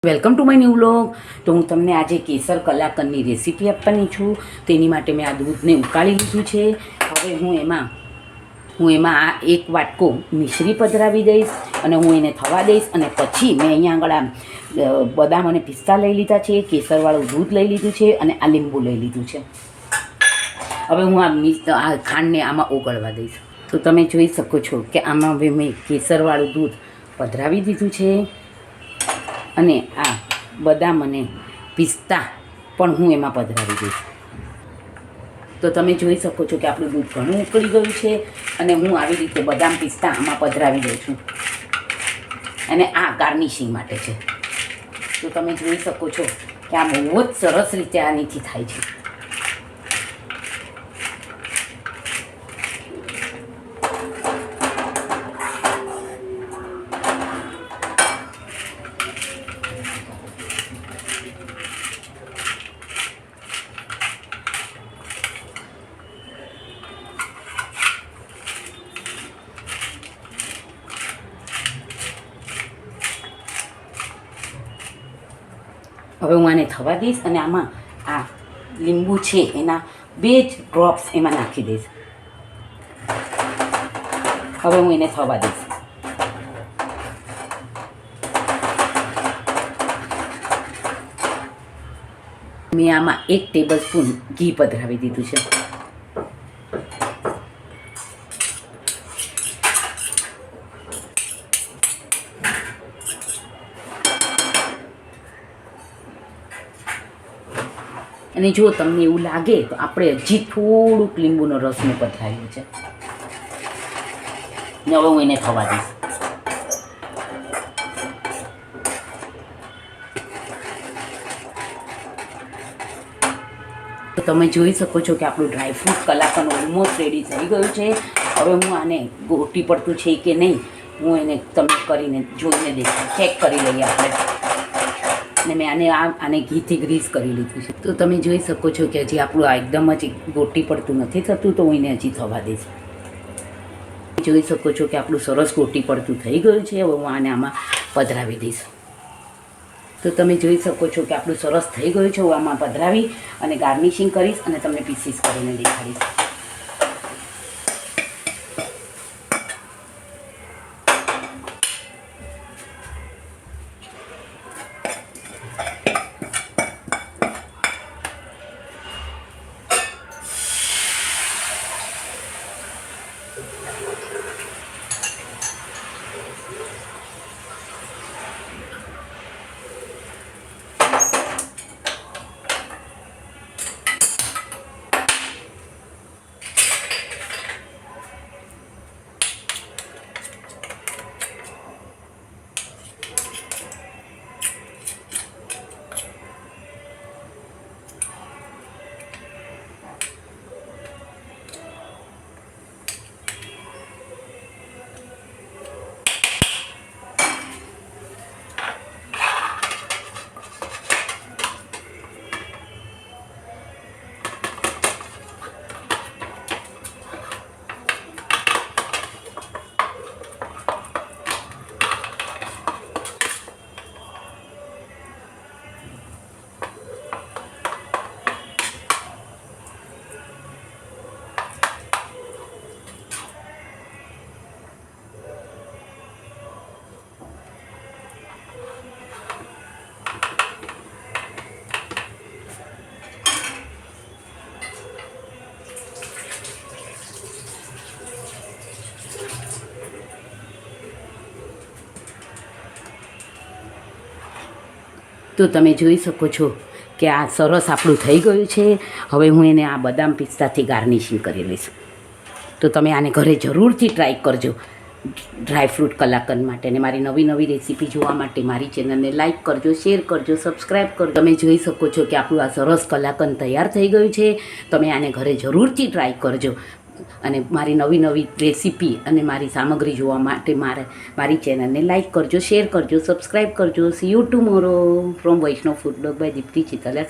Welcome to my new vlog. તો હું તમને આજે કેસર કલાકંદની રેસીપી આપવાની છું. તેની માટે મેં આ દૂધને ઉકાળી લીધું છે. હવે હું એમાં આ એક વાટકો મિશ્રી પધરાવી દઈશ અને હું એને થવા દઈશ. અને પછી મેં અહીંયા આગળ આ બદામ અને પિસ્તા લઈ લીધા છે, કેસરવાળું દૂધ લઈ લીધું છે અને આ લીંબુ લઈ લીધું છે. હવે હું આ ખાંડને આમાં ઓગળવા દઈશ. તો તમે જોઈ શકો છો કે આમાં હવે મેં કેસરવાળું દૂધ પધરાવી દીધું છે અને આ બદામ અને પિસ્તા પણ હું એમાં પધરાવી દઈશ. તો તમે જોઈ શકો છો કે આપણું દૂધ ઘણું ઉકળી ગયું છે અને હું આવી રીતે બદામ પિસ્તા આમાં પધરાવી દઉં છું. અને આ ગાર્નિશિંગ માટે છે. તો તમે જોઈ શકો છો કે આ બહુ જ સરસ રીતે આનીથી થાય છે. હવે હું આને થવા દઈશ અને આમાં આ લીંબુ છે એના 2 જ ડ્રોપ્સ એમાં નાખી દઈશ. હવે હું એને થવા દઈશ. મેં આમાં 1 ટેબલ સ્પૂન ઘી પધરાવી દીધું છે. અને જો તમને એવું લાગે તો આપણે હજી થોડુંક લીંબુનો રસ મેં પધરાવ્યો છે. ને હવે હું એને થવા દઈશ. તો તમે જોઈ શકો છો કે આપણું ડ્રાયફ્રૂટ કલાકંદ ઓલમોસ્ટ રેડી થઈ ગયું છે. હવે હું આને ગોટી પડતું છે કે નહીં હું એને તમે કરીને જોઈને દેખાય ચેક કરી લઈએ આપણે. અને મેં આને ઘીથી ગ્રીસ કરી લીધું છે. તો તમે જોઈ શકો છો કે હજી આપણું આ એકદમ જ ગોટી પડતું નથી થતું, તો હું એને હજી થવા દઈશ. જોઈ શકો છો કે આપણું સરસ ગોટી પડતું થઈ ગયું છે. હવે હું આમાં પધરાવી દઈશ. તો તમે જોઈ શકો છો કે આપણું સરસ થઈ ગયું છે. હું આમાં પધરાવી અને ગાર્નિશિંગ કરીશ અને તમને પીસીસ કરીને દેખાડીશ. તો તમે જોઈ શકો છો કે આ સરસ આપણું થઈ ગયું છે. હવે હું એને આ બદામ પિસ્તાથી ગાર્નિશિંગ કરી લઈશ. તો તમે આને ઘરે જરૂરથી ટ્રાય કરજો ડ્રાયફ્રૂટ કલાકંદ માટે. અને મારી નવી નવી રેસીપી જોવા માટે મારી ચેનલને લાઇક કરજો, શેર કરજો, સબસ્ક્રાઈબ કરજો. તમે જોઈ શકો છો કે આપણું આ સરસ કલાકંદ તૈયાર થઈ ગયું છે. તમે આને ઘરે જરૂરથી ટ્રાય કરજો. અને મારી નવી નવી રેસીપી અને મારી સામગ્રી જોવા માટે મારી ચેનલને લાઇક કરજો, શેર કરજો, સબસ્ક્રાઈબ કરજો. See you tomorrow from Vaishnav food blog by Dipti ચિતલિયા.